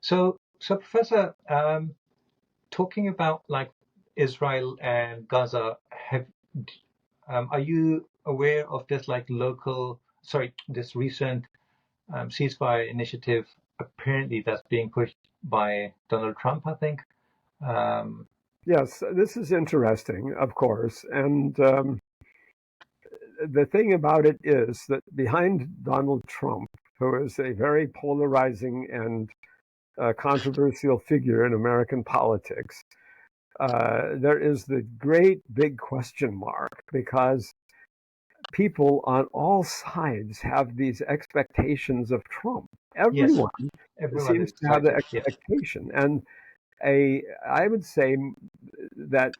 So Professor, talking about like Israel and Gaza, are you aware of this like this recent ceasefire initiative apparently that's being pushed by Donald Trump, I think. Um, Yes, this is interesting, of course. And the thing about it is that behind Donald Trump, who is a very polarizing and controversial figure in American politics, there is the great big question mark because people on all sides have these expectations of Trump. yes, Everyone everyone seems is to have the excited. Yes. expectation. And I would say that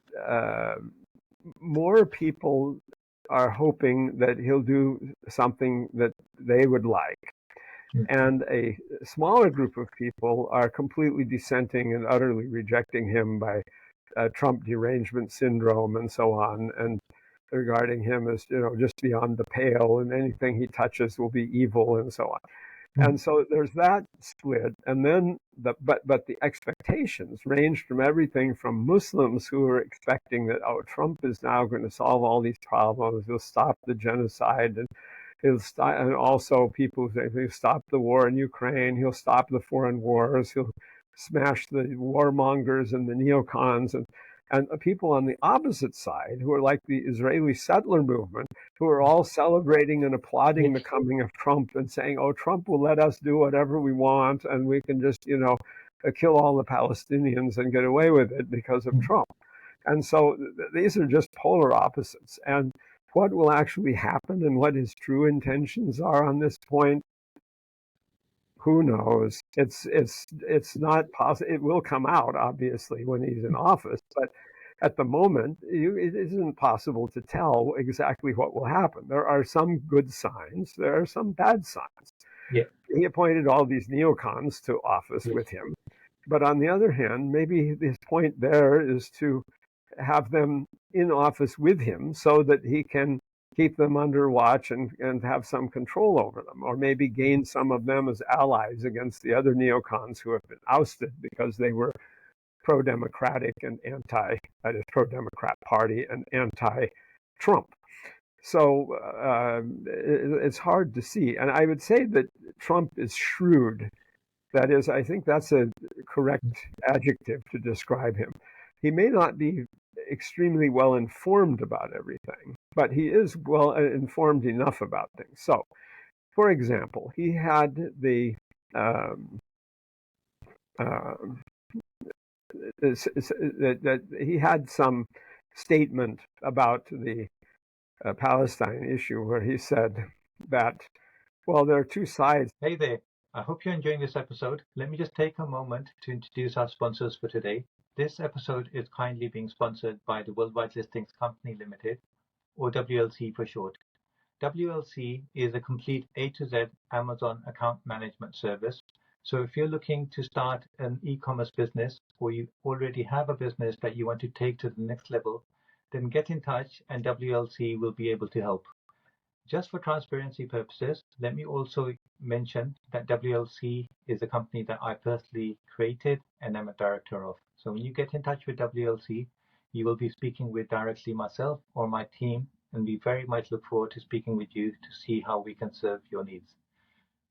more people are hoping that he'll do something that they would like. And a smaller group of people are completely dissenting and utterly rejecting him by Trump derangement syndrome and so on, and regarding him as just beyond the pale, and anything he touches will be evil and so on. And so there's that split, and then but the expectations range from everything from Muslims who are expecting that Trump is now going to solve all these problems, he'll stop the genocide, and he'll stop, and also people who say he'll stop the war in Ukraine, he'll stop the foreign wars, he'll smash the warmongers and the neocons, and people on the opposite side who are like the Israeli settler movement, who are all celebrating and applauding the coming of Trump and saying, oh, Trump will let us do whatever we want and we can just, kill all the Palestinians and get away with it because of Trump. And so these are just polar opposites. And what will actually happen and what his true intentions are on this point, who knows? It's not possible. It will come out, obviously, when he's in office, but at the moment, it isn't possible to tell exactly what will happen. There are some good signs. There are some bad signs. Yeah. He appointed all these neocons to office with him. But on the other hand, maybe his point there is to have them in office with him so that he can keep them under watch and have some control over them, or maybe gain some of them as allies against the other neocons who have been ousted because they were pro-democratic and pro-Democrat Party and anti-Trump. So it's hard to see. And I would say that Trump is shrewd. That is, I think that's a correct adjective to describe him. He may not be extremely well informed about everything, but he is well informed enough about things. So, for example, he had the that he had some statement about the Palestine issue where he said that, well, there are two sides. Hey there. I hope you're enjoying this episode. Let me just take a moment to introduce our sponsors for today. This episode is kindly being sponsored by the Worldwide Listings Company Limited, or WLC for short. WLC is a complete A to Z Amazon account management service. So if you're looking to start an e-commerce business, or you already have a business that you want to take to the next level, then get in touch and WLC will be able to help. Just for transparency purposes, let me also mention that WLC is a company that I personally created and am a director of. So when you get in touch with WLC, you will be speaking with directly myself or my team, and we very much look forward to speaking with you to see how we can serve your needs.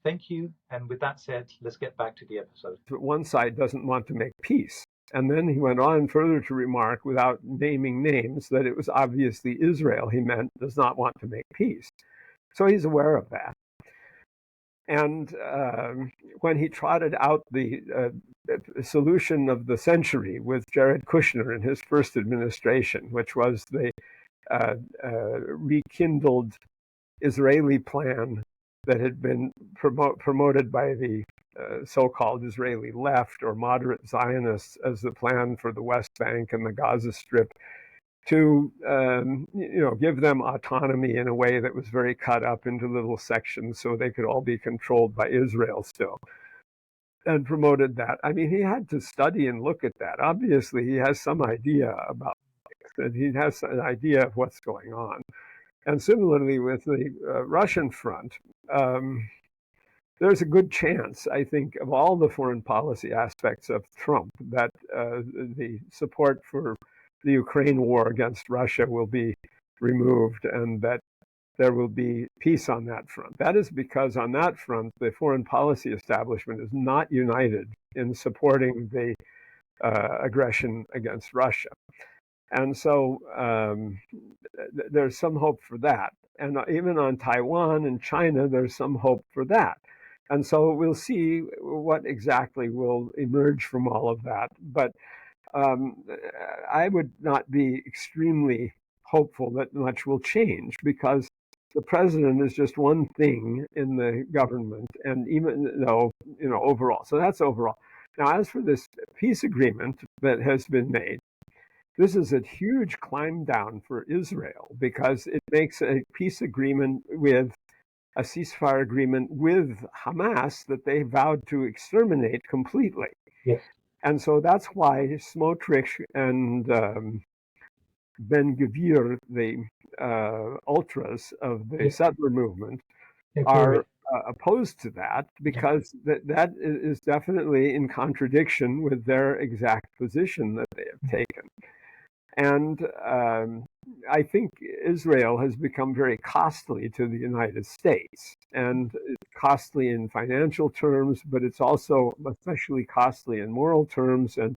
Thank you. And with that said, let's get back to the episode. One side doesn't want to make peace. And then he went on further to remark, without naming names, that it was obviously Israel he meant does not want to make peace. So he's aware of that. And when he trotted out the solution of the century with Jared Kushner in his first administration, which was the rekindled Israeli plan that had been promoted by the so-called Israeli left or moderate Zionists as the plan for the West Bank and the Gaza Strip, to give them autonomy in a way that was very cut up into little sections so they could all be controlled by Israel still, and promoted that. I mean, he had to study and look at that. Obviously, he has some idea about it, and he has an idea of what's going on. And similarly with the Russian front, there's a good chance, I think, of all the foreign policy aspects of Trump, that the support for the Ukraine war against Russia will be removed and that there will be peace on that front. That is because on that front, the foreign policy establishment is not united in supporting the aggression against Russia. And so there's some hope for that. And even on Taiwan and China, there's some hope for that. And so we'll see what exactly will emerge from all of that. But I would not be extremely hopeful that much will change, because the president is just one thing in the government, and even though, overall. So that's overall. Now, as for this peace agreement that has been made, this is a huge climb down for Israel, because it makes a peace agreement with a ceasefire agreement with Hamas that they vowed to exterminate completely. Yes. And so that's why Smotrich and Ben-Gvir, the ultras of the settler movement, are opposed to that, because that is definitely in contradiction with their exact position that they have taken. And I think Israel has become very costly to the United States, and it's costly in financial terms, but it's also especially costly in moral terms and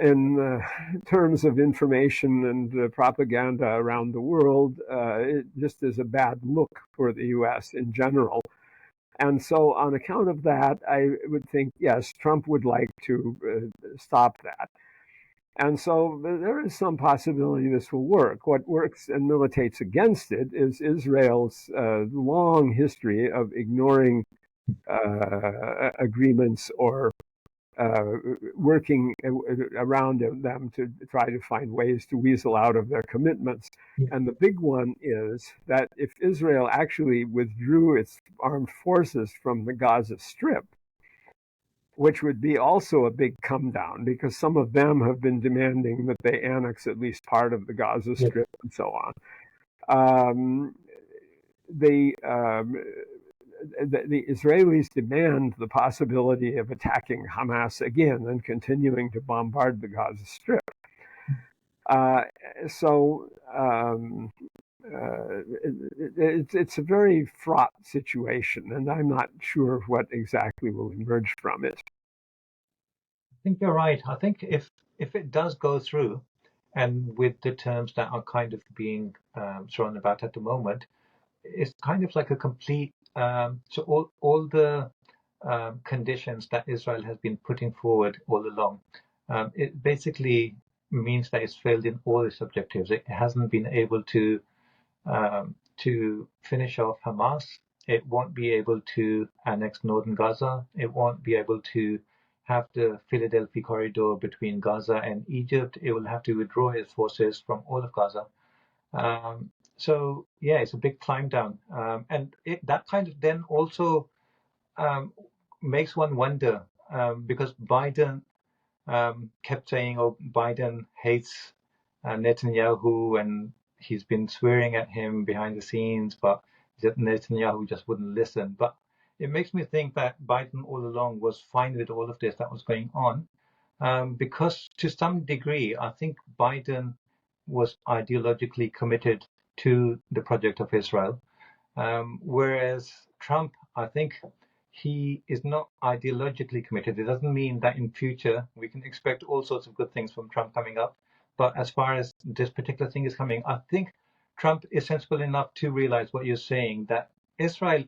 in terms of information and propaganda around the world. It just is a bad look for the U.S. in general. And so on account of that, I would think, yes, Trump would like to stop that. And so there is some possibility this will work. What works and militates against it is Israel's long history of ignoring agreements or working around them to try to find ways to weasel out of their commitments. And the big one is that if Israel actually withdrew its armed forces from the Gaza Strip, which would be also a big come down, because some of them have been demanding that they annex at least part of the Gaza Strip and so on. The Israelis demand the possibility of attacking Hamas again and continuing to bombard the Gaza Strip. It's a very fraught situation, and I'm not sure what exactly will emerge from it. I think you're right. I think if it does go through, and with the terms that are kind of being thrown about at the moment, it's kind of like a complete. So all the conditions that Israel has been putting forward all along, it basically means that it's failed in all its objectives. It hasn't been able to finish off Hamas. It won't be able to annex northern Gaza. It won't be able to have the Philadelphia corridor between Gaza and Egypt. It will have to withdraw its forces from all of Gaza. So yeah, it's a big climb down, and that kind of then also makes one wonder, because Biden kept saying, "Oh, Biden hates Netanyahu, and he's been swearing at him behind the scenes, but Netanyahu just wouldn't listen." But it makes me think that Biden all along was fine with all of this that was going on, because to some degree, I think Biden was ideologically committed to the project of Israel, whereas Trump, I think he is not ideologically committed. It doesn't mean that in future we can expect all sorts of good things from Trump coming up. But as far as this particular thing is coming, I think Trump is sensible enough to realize what you're saying, that Israel